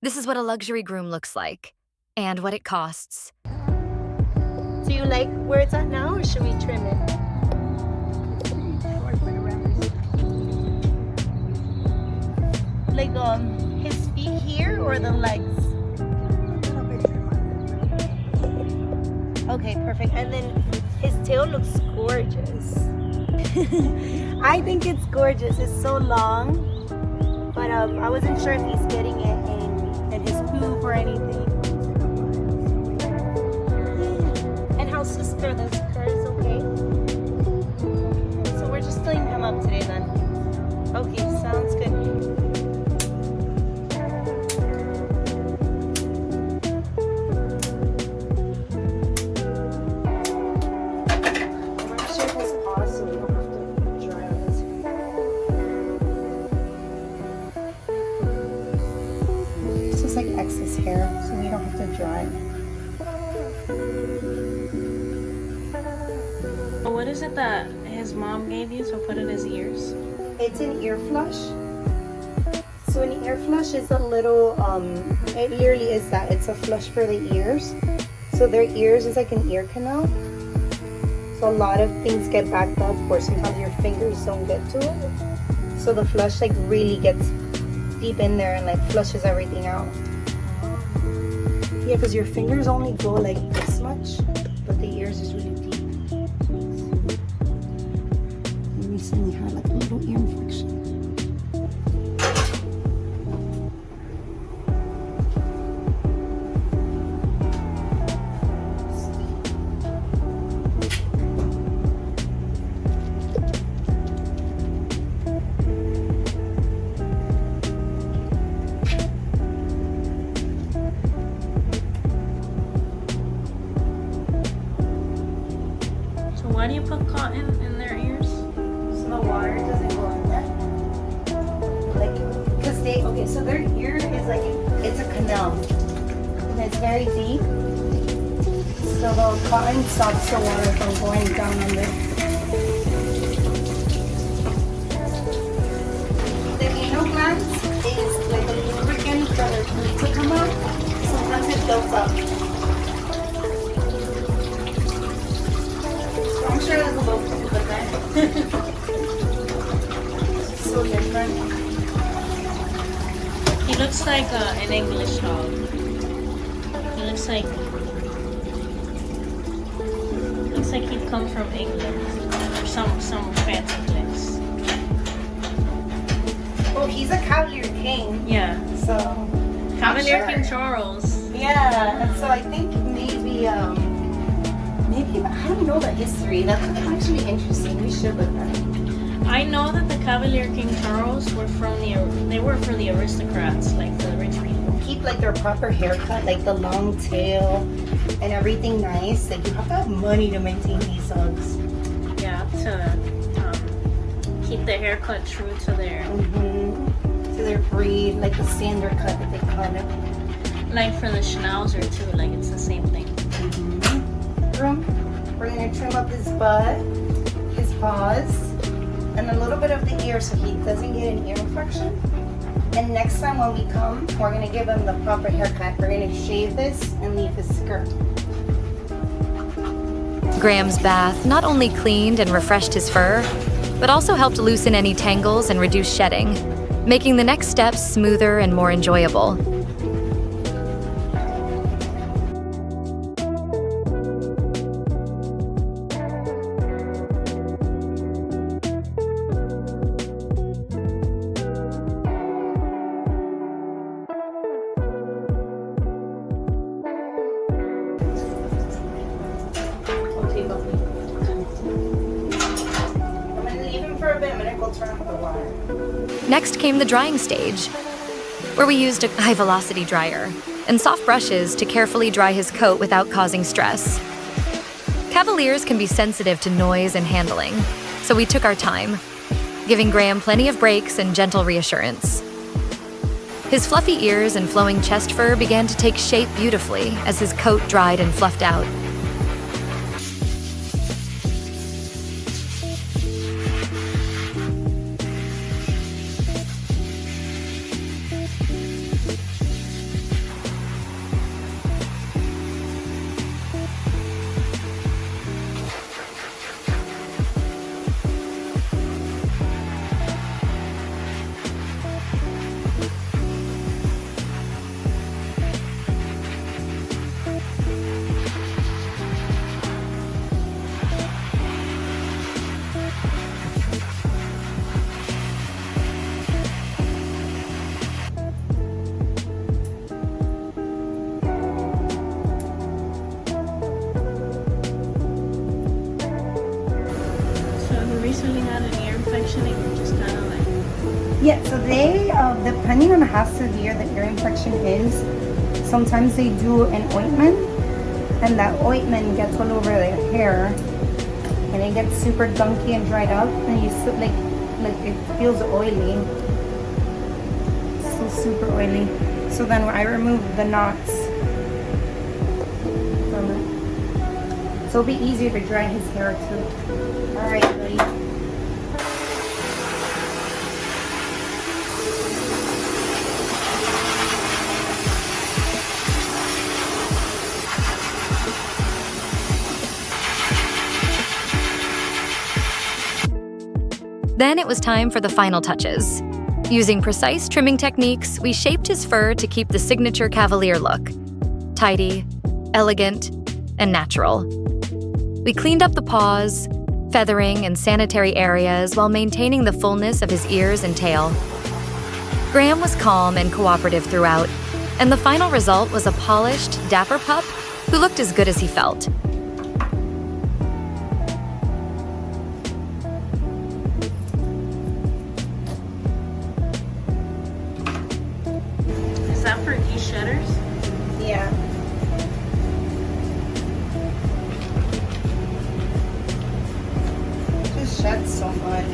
This is what a luxury groom looks like, and what it costs. Do you like where it's at now, or should we trim it? Like his feet here or the legs? Okay, perfect. And then his tail looks gorgeous. I think it's gorgeous. It's so long, but I wasn't sure if he's getting it in his poop or anything. And how sister this car is okay. So we're just filling him up today then. Okay, sounds good. Like excess hair, so we don't have to dry. What is it that his mom gave you to put in his ears? It's an ear flush. So an ear flush is a little, it literally is that. It's a flush for the ears. So their ears is like an ear canal. So a lot of things get backed up, or sometimes your fingers don't get to it. So the flush like really gets deep in there and like flushes everything out. Yeah, because your fingers only go like this much, but the ears is really deep. I recently had like a little ear infection. Why do you put cotton in their ears? So the water doesn't go in there. Like, because okay, so their ear is like, it's a canal. And it's very deep. So the cotton stops the water from going down under. The anal glands is like a lubricant for their food to come out. Sometimes it builds up. I'm sure there's a little bit of that. So different. He looks like an English dog. He looks like he'd come from England or some fancy place. Oh, he's a Cavalier King. Yeah. So Cavalier King Charles. Yeah, and so I think maybe I don't know the history. That's actually interesting. We should look at it. I know that the Cavalier King Charles were for the aristocrats, like the rich people. Keep like their proper haircut, like the long tail and everything nice. Like you have to have money to maintain these dogs. Yeah, to keep the haircut true to their to their breed, like the standard cut that they call it. Like for the Schnauzer too, like it's the same thing. We're gonna trim up his butt, his paws, and a little bit of the ear so he doesn't get an ear infection. And next time when we come, we're gonna give him the proper haircut. We're gonna shave this and leave his skirt. Graham's bath not only cleaned and refreshed his fur, but also helped loosen any tangles and reduce shedding, making the next steps smoother and more enjoyable. Next came the drying stage, where we used a high-velocity dryer and soft brushes to carefully dry his coat without causing stress. Cavaliers can be sensitive to noise and handling, so we took our time, giving Graham plenty of breaks and gentle reassurance. His fluffy ears and flowing chest fur began to take shape beautifully as his coat dried and fluffed out. Yeah, so they, depending on how severe the ear infection is, sometimes they do an ointment, and that ointment gets all over their hair, and it gets super gunky and dried up, and you like it feels oily, so super oily. So then I remove the knots from it, so it'll be easier to dry his hair too. All right, buddy. Then it was time for the final touches. Using precise trimming techniques, we shaped his fur to keep the signature Cavalier look. Tidy, elegant, and natural. We cleaned up the paws, feathering, and sanitary areas while maintaining the fullness of his ears and tail. Graham was calm and cooperative throughout, and the final result was a polished, dapper pup who looked as good as he felt. Is that for de-shutters? Yeah. Just shed so much.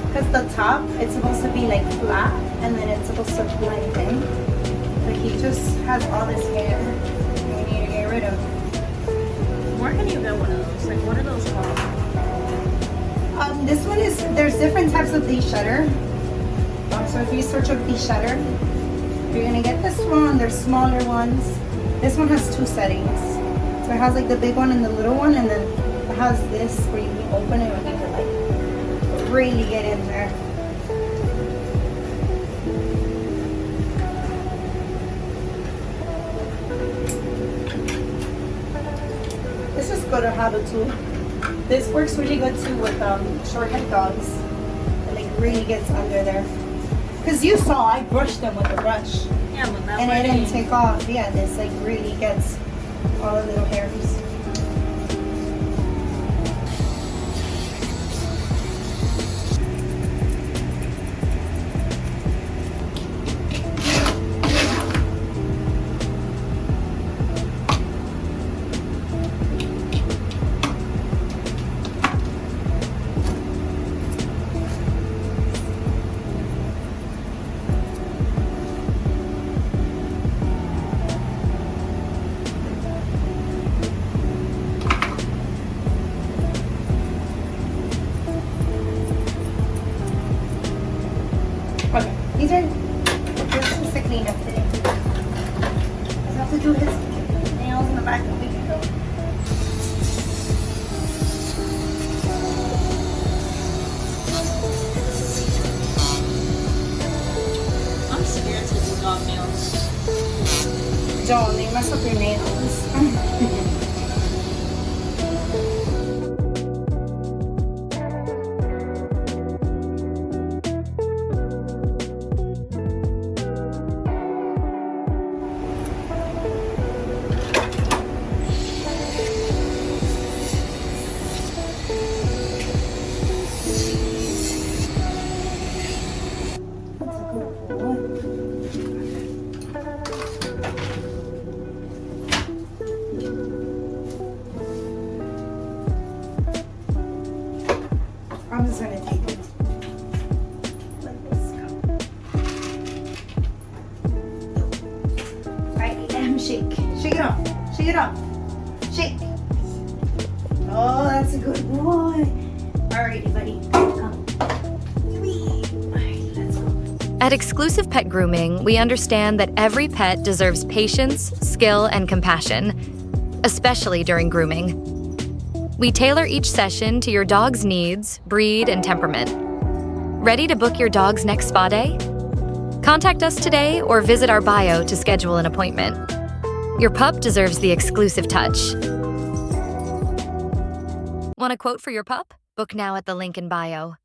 Because the top, it's supposed to be like flat, and then it's supposed to blend in. But he just has all this hair. We need to get rid of. Where can you get one of those? Like, what are those called? This one is, there's different types of de-shutter. So if you search up de-shutter, you're gonna get this one. There's smaller ones. This one has 2 settings. So it has like the big one and the little one, and then it has this where you can open it and you can like really get in there. This is good to have it too. This works really good too with short head dogs. It like really gets under there. Cause you saw I brushed them with a brush. Yeah, but that And way it didn't take off. Yeah, this like really gets all the little hairs. Okay, these are just to clean up today. Just have to do his nails in the back of the window. I'm scared to do dog nails. Don't, they mess up your nails. I'm just gonna take it. Let this go. Alright, let him shake. Shake it off. Shake it off. Shake. Oh, that's a good boy. Alrighty, buddy. Come. Alright, let's go. At Exclusive Pet Grooming, we understand that every pet deserves patience, skill, and compassion, especially during grooming. We tailor each session to your dog's needs, breed, and temperament. Ready to book your dog's next spa day? Contact us today or visit our bio to schedule an appointment. Your pup deserves the exclusive touch. Want a quote for your pup? Book now at the link in bio.